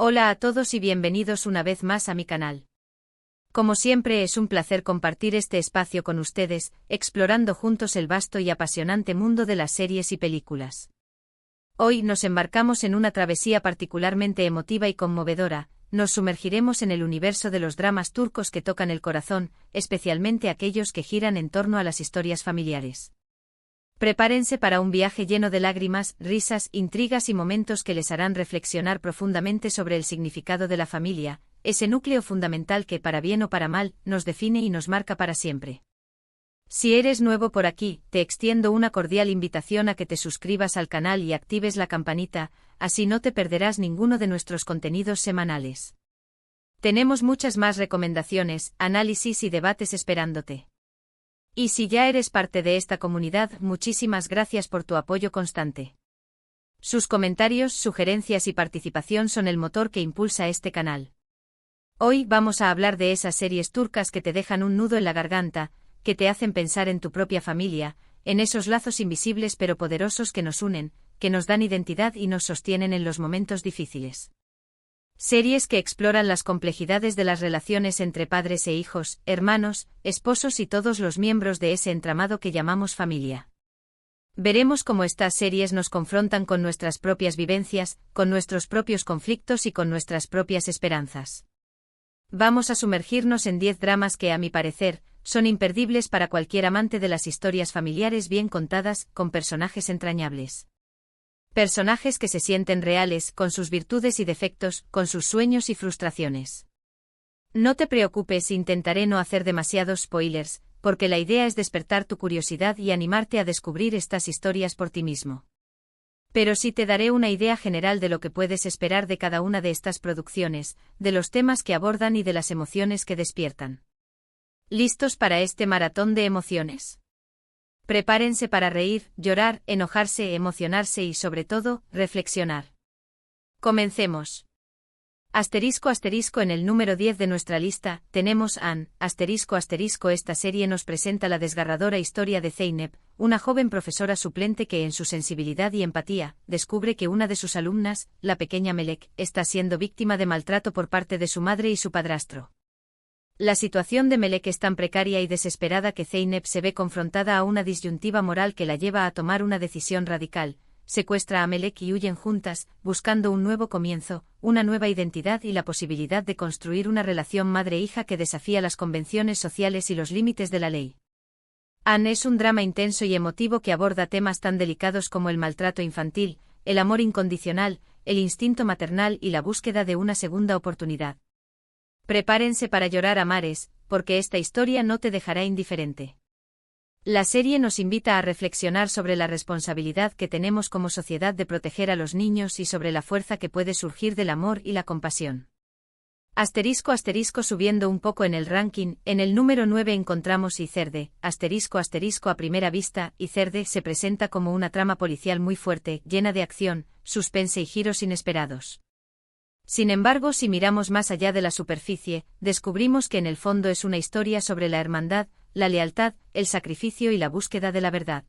Hola a todos y bienvenidos una vez más a mi canal. Como siempre es un placer compartir este espacio con ustedes, explorando juntos el vasto y apasionante mundo de las series y películas. Hoy nos embarcamos en una travesía particularmente emotiva y conmovedora, nos sumergiremos en el universo de los dramas turcos que tocan el corazón, especialmente aquellos que giran en torno a las historias familiares. Prepárense para un viaje lleno de lágrimas, risas, intrigas y momentos que les harán reflexionar profundamente sobre el significado de la familia, ese núcleo fundamental que, para bien o para mal, nos define y nos marca para siempre. Si eres nuevo por aquí, te extiendo una cordial invitación a que te suscribas al canal y actives la campanita, así no te perderás ninguno de nuestros contenidos semanales. Tenemos muchas más recomendaciones, análisis y debates esperándote. Y si ya eres parte de esta comunidad, muchísimas gracias por tu apoyo constante. Sus comentarios, sugerencias y participación son el motor que impulsa este canal. Hoy vamos a hablar de esas series turcas que te dejan un nudo en la garganta, que te hacen pensar en tu propia familia, en esos lazos invisibles pero poderosos que nos unen, que nos dan identidad y nos sostienen en los momentos difíciles. Series que exploran las complejidades de las relaciones entre padres e hijos, hermanos, esposos y todos los miembros de ese entramado que llamamos familia. Veremos cómo estas series nos confrontan con nuestras propias vivencias, con nuestros propios conflictos y con nuestras propias esperanzas. Vamos a sumergirnos en 10 dramas que, a mi parecer, son imperdibles para cualquier amante de las historias familiares bien contadas, con personajes entrañables. Personajes que se sienten reales, con sus virtudes y defectos, con sus sueños y frustraciones. No te preocupes, intentaré no hacer demasiados spoilers, porque la idea es despertar tu curiosidad y animarte a descubrir estas historias por ti mismo. Pero sí te daré una idea general de lo que puedes esperar de cada una de estas producciones, de los temas que abordan y de las emociones que despiertan. ¿Listos para este maratón de emociones? Prepárense para reír, llorar, enojarse, emocionarse y, sobre todo, reflexionar. Comencemos. *** En el número 10 de nuestra lista, tenemos Anne, *** Esta serie nos presenta la desgarradora historia de Zeynep, una joven profesora suplente que, en su sensibilidad y empatía, descubre que una de sus alumnas, la pequeña Melek, está siendo víctima de maltrato por parte de su madre y su padrastro. La situación de Melek es tan precaria y desesperada que Zeynep se ve confrontada a una disyuntiva moral que la lleva a tomar una decisión radical: secuestra a Melek y huyen juntas, buscando un nuevo comienzo, una nueva identidad y la posibilidad de construir una relación madre-hija que desafía las convenciones sociales y los límites de la ley. Anne es un drama intenso y emotivo que aborda temas tan delicados como el maltrato infantil, el amor incondicional, el instinto maternal y la búsqueda de una segunda oportunidad. Prepárense para llorar a mares, porque esta historia no te dejará indiferente. La serie nos invita a reflexionar sobre la responsabilidad que tenemos como sociedad de proteger a los niños y sobre la fuerza que puede surgir del amor y la compasión. *** Subiendo un poco en el ranking, en el número 9 encontramos Izerde, *** A primera vista, Izerde se presenta como una trama policial muy fuerte, llena de acción, suspense y giros inesperados. Sin embargo, si miramos más allá de la superficie, descubrimos que en el fondo es una historia sobre la hermandad, la lealtad, el sacrificio y la búsqueda de la verdad.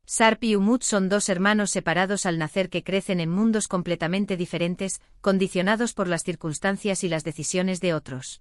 Sarp y Umut son dos hermanos separados al nacer que crecen en mundos completamente diferentes, condicionados por las circunstancias y las decisiones de otros.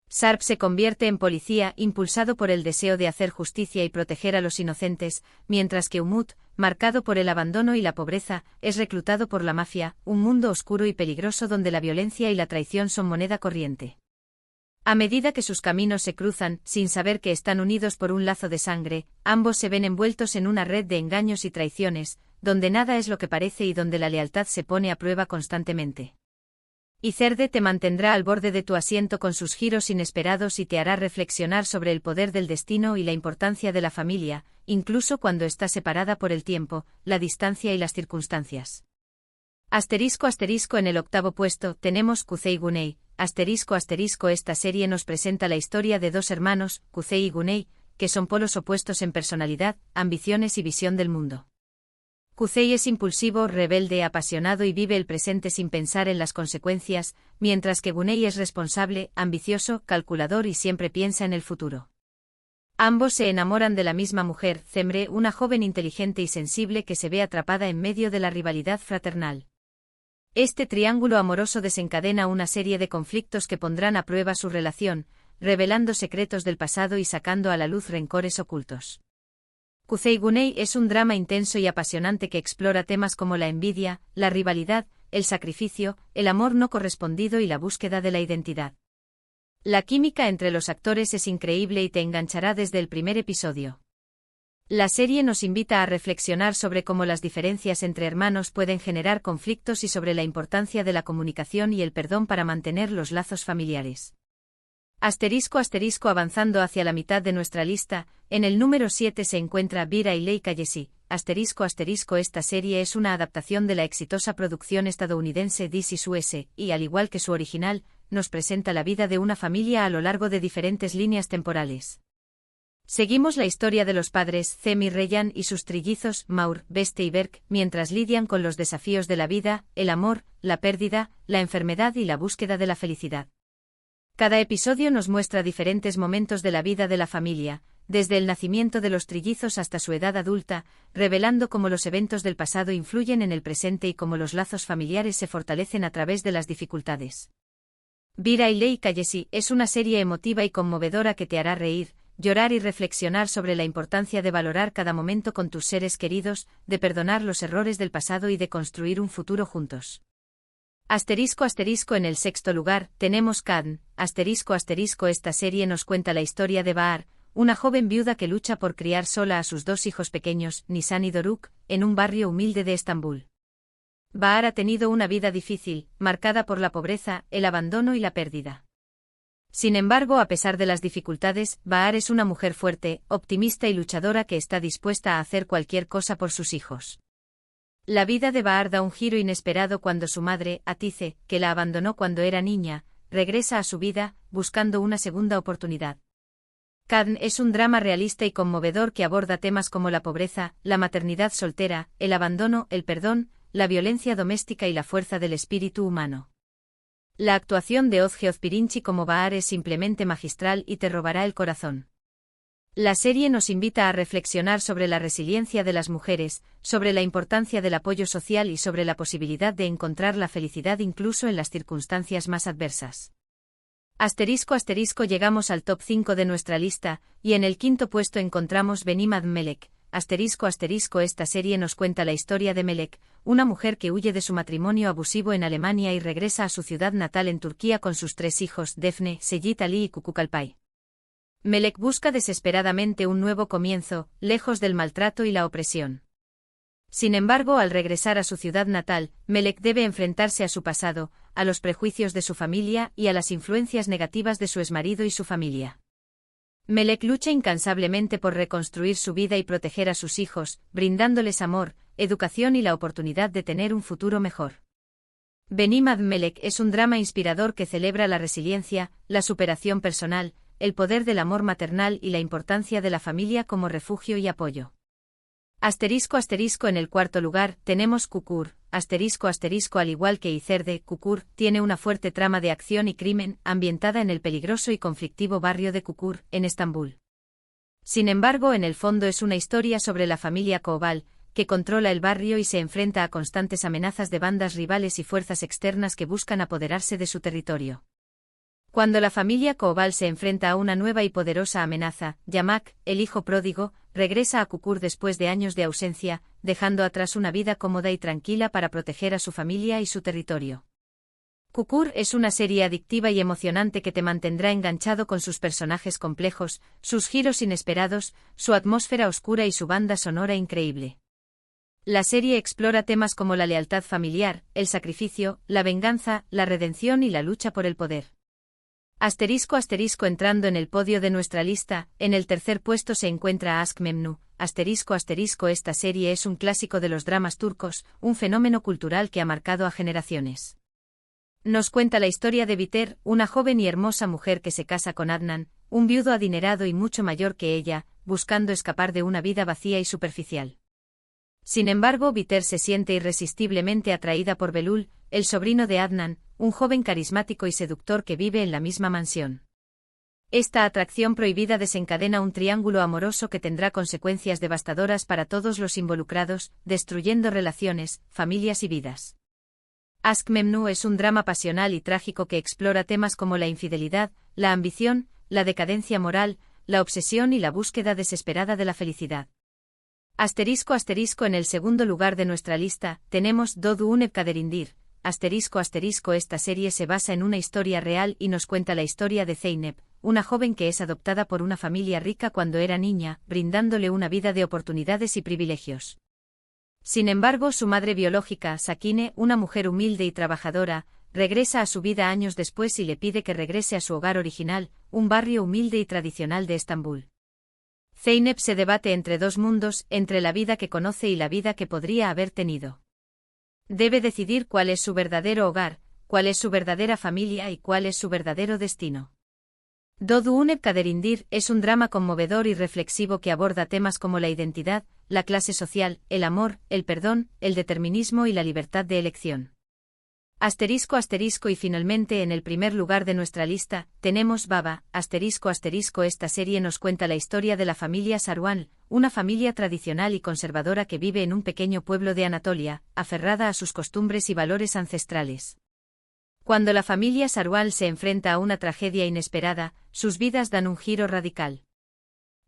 Sarp se convierte en policía, impulsado por el deseo de hacer justicia y proteger a los inocentes, mientras que Umut, marcado por el abandono y la pobreza, es reclutado por la mafia, un mundo oscuro y peligroso donde la violencia y la traición son moneda corriente. A medida que sus caminos se cruzan, sin saber que están unidos por un lazo de sangre, ambos se ven envueltos en una red de engaños y traiciones, donde nada es lo que parece y donde la lealtad se pone a prueba constantemente. Izerde te mantendrá al borde de tu asiento con sus giros inesperados y te hará reflexionar sobre el poder del destino y la importancia de la familia, incluso cuando está separada por el tiempo, la distancia y las circunstancias. *** En el octavo puesto, tenemos Kuzey Güney, *** Esta serie nos presenta la historia de dos hermanos, Kuzey y Güney, que son polos opuestos en personalidad, ambiciones y visión del mundo. Kuzey es impulsivo, rebelde, apasionado y vive el presente sin pensar en las consecuencias, mientras que Güney es responsable, ambicioso, calculador y siempre piensa en el futuro. Ambos se enamoran de la misma mujer, Cemre, una joven inteligente y sensible que se ve atrapada en medio de la rivalidad fraternal. Este triángulo amoroso desencadena una serie de conflictos que pondrán a prueba su relación, revelando secretos del pasado y sacando a la luz rencores ocultos. Kuzey-Guney es un drama intenso y apasionante que explora temas como la envidia, la rivalidad, el sacrificio, el amor no correspondido y la búsqueda de la identidad. La química entre los actores es increíble y te enganchará desde el primer episodio. La serie nos invita a reflexionar sobre cómo las diferencias entre hermanos pueden generar conflictos y sobre la importancia de la comunicación y el perdón para mantener los lazos familiares. Avanzando hacia la mitad de nuestra lista, en el número 7 se encuentra Bir Ailey Cayesi. Esta serie es una adaptación de la exitosa producción estadounidense This Is Us, y al igual que su original, nos presenta la vida de una familia a lo largo de diferentes líneas temporales. Seguimos la historia de los padres Cem y Reyhan y sus trillizos, Maur, Beste y Berk, mientras lidian con los desafíos de la vida, el amor, la pérdida, la enfermedad y la búsqueda de la felicidad. Cada episodio nos muestra diferentes momentos de la vida de la familia, desde el nacimiento de los trillizos hasta su edad adulta, revelando cómo los eventos del pasado influyen en el presente y cómo los lazos familiares se fortalecen a través de las dificultades. Bir Ailey Cayesi es una serie emotiva y conmovedora que te hará reír, llorar y reflexionar sobre la importancia de valorar cada momento con tus seres queridos, de perdonar los errores del pasado y de construir un futuro juntos. En el sexto lugar, tenemos Kadn. Esta serie nos cuenta la historia de Bahar, una joven viuda que lucha por criar sola a sus dos hijos pequeños, Nisan y Doruk, en un barrio humilde de Estambul. Bahar ha tenido una vida difícil, marcada por la pobreza, el abandono y la pérdida. Sin embargo, a pesar de las dificultades, Bahar es una mujer fuerte, optimista y luchadora que está dispuesta a hacer cualquier cosa por sus hijos. La vida de Bahar da un giro inesperado cuando su madre, Atice, que la abandonó cuando era niña, regresa a su vida, buscando una segunda oportunidad. Kadn es un drama realista y conmovedor que aborda temas como la pobreza, la maternidad soltera, el abandono, el perdón, la violencia doméstica y la fuerza del espíritu humano. La actuación de Ozge Ozpirinchi como Bahar es simplemente magistral y te robará el corazón. La serie nos invita a reflexionar sobre la resiliencia de las mujeres, sobre la importancia del apoyo social y sobre la posibilidad de encontrar la felicidad incluso en las circunstancias más adversas. Llegamos al top 5 de nuestra lista, y en el quinto puesto encontramos Benim Ad Melek. Esta serie nos cuenta la historia de Melek, una mujer que huye de su matrimonio abusivo en Alemania y regresa a su ciudad natal en Turquía con sus 3 hijos, Defne, Seyit Ali y Kukukalpay. Melek busca desesperadamente un nuevo comienzo, lejos del maltrato y la opresión. Sin embargo, al regresar a su ciudad natal, Melek debe enfrentarse a su pasado, a los prejuicios de su familia y a las influencias negativas de su exmarido y su familia. Melek lucha incansablemente por reconstruir su vida y proteger a sus hijos, brindándoles amor, educación y la oportunidad de tener un futuro mejor. Benim Ad Melek es un drama inspirador que celebra la resiliencia, la superación personal, el poder del amor maternal y la importancia de la familia como refugio y apoyo. En el cuarto lugar, tenemos Kukur. Al igual que Izerde, Kukur tiene una fuerte trama de acción y crimen, ambientada en el peligroso y conflictivo barrio de Kukur, en Estambul. Sin embargo, en el fondo es una historia sobre la familia Koval, que controla el barrio y se enfrenta a constantes amenazas de bandas rivales y fuerzas externas que buscan apoderarse de su territorio. Cuando la familia Koval se enfrenta a una nueva y poderosa amenaza, Yamak, el hijo pródigo, regresa a Kukur después de años de ausencia, dejando atrás una vida cómoda y tranquila para proteger a su familia y su territorio. Kukur es una serie adictiva y emocionante que te mantendrá enganchado con sus personajes complejos, sus giros inesperados, su atmósfera oscura y su banda sonora increíble. La serie explora temas como la lealtad familiar, el sacrificio, la venganza, la redención y la lucha por el poder. Entrando en el podio de nuestra lista, en el tercer puesto se encuentra Aşk Memnu. Esta serie es un clásico de los dramas turcos, un fenómeno cultural que ha marcado a generaciones. Nos cuenta la historia de Biter, una joven y hermosa mujer que se casa con Adnan, un viudo adinerado y mucho mayor que ella, buscando escapar de una vida vacía y superficial. Sin embargo, Biter se siente irresistiblemente atraída por Belul, el sobrino de Adnan, un joven carismático y seductor que vive en la misma mansión. Esta atracción prohibida desencadena un triángulo amoroso que tendrá consecuencias devastadoras para todos los involucrados, destruyendo relaciones, familias y vidas. Aşk Memnu es un drama pasional y trágico que explora temas como la infidelidad, la ambición, la decadencia moral, la obsesión y la búsqueda desesperada de la felicidad. En el segundo lugar de nuestra lista, tenemos Doğduğun Kaderindir. Esta serie se basa en una historia real y nos cuenta la historia de Zeynep, una joven que es adoptada por una familia rica cuando era niña, brindándole una vida de oportunidades y privilegios. Sin embargo, su madre biológica, Sakine, una mujer humilde y trabajadora, regresa a su vida años después y le pide que regrese a su hogar original, un barrio humilde y tradicional de Estambul. Zeynep se debate entre dos mundos, entre la vida que conoce y la vida que podría haber tenido. Debe decidir cuál es su verdadero hogar, cuál es su verdadera familia y cuál es su verdadero destino. Doğduğun Kaderindir es un drama conmovedor y reflexivo que aborda temas como la identidad, la clase social, el amor, el perdón, el determinismo y la libertad de elección. Y finalmente en el primer lugar de nuestra lista, tenemos Baba, esta serie nos cuenta la historia de la familia Saruhan, una familia tradicional y conservadora que vive en un pequeño pueblo de Anatolia, aferrada a sus costumbres y valores ancestrales. Cuando la familia Saruhan se enfrenta a una tragedia inesperada, sus vidas dan un giro radical.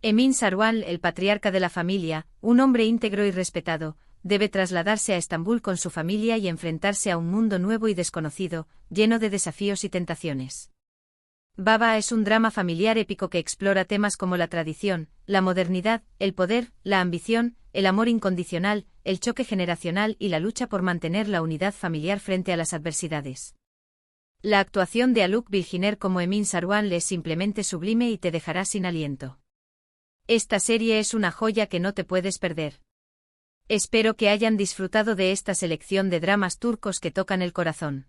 Emin Saruhan, el patriarca de la familia, un hombre íntegro y respetado, debe trasladarse a Estambul con su familia y enfrentarse a un mundo nuevo y desconocido, lleno de desafíos y tentaciones. Baba es un drama familiar épico que explora temas como la tradición, la modernidad, el poder, la ambición, el amor incondicional, el choque generacional y la lucha por mantener la unidad familiar frente a las adversidades. La actuación de Haluk Bilginer como Emin Saruhan es simplemente sublime y te dejará sin aliento. Esta serie es una joya que no te puedes perder. Espero que hayan disfrutado de esta selección de dramas turcos que tocan el corazón.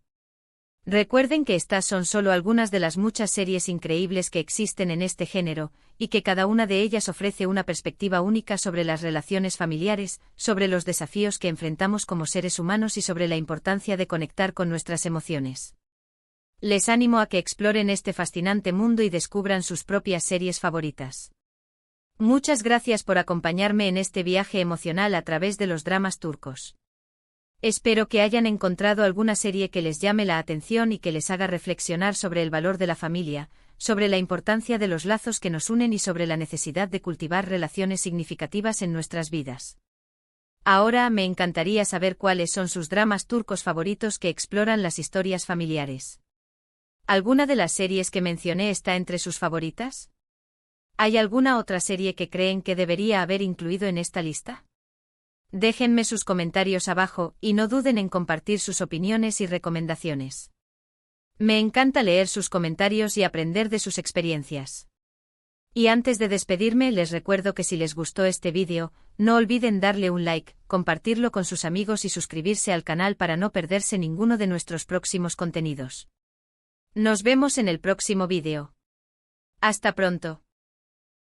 Recuerden que estas son solo algunas de las muchas series increíbles que existen en este género, y que cada una de ellas ofrece una perspectiva única sobre las relaciones familiares, sobre los desafíos que enfrentamos como seres humanos y sobre la importancia de conectar con nuestras emociones. Les animo a que exploren este fascinante mundo y descubran sus propias series favoritas. Muchas gracias por acompañarme en este viaje emocional a través de los dramas turcos. Espero que hayan encontrado alguna serie que les llame la atención y que les haga reflexionar sobre el valor de la familia, sobre la importancia de los lazos que nos unen y sobre la necesidad de cultivar relaciones significativas en nuestras vidas. Ahora me encantaría saber cuáles son sus dramas turcos favoritos que exploran las historias familiares. ¿Alguna de las series que mencioné está entre sus favoritas? ¿Hay alguna otra serie que creen que debería haber incluido en esta lista? Déjenme sus comentarios abajo y no duden en compartir sus opiniones y recomendaciones. Me encanta leer sus comentarios y aprender de sus experiencias. Y antes de despedirme les recuerdo que si les gustó este vídeo, no olviden darle un like, compartirlo con sus amigos y suscribirse al canal para no perderse ninguno de nuestros próximos contenidos. Nos vemos en el próximo vídeo. Hasta pronto.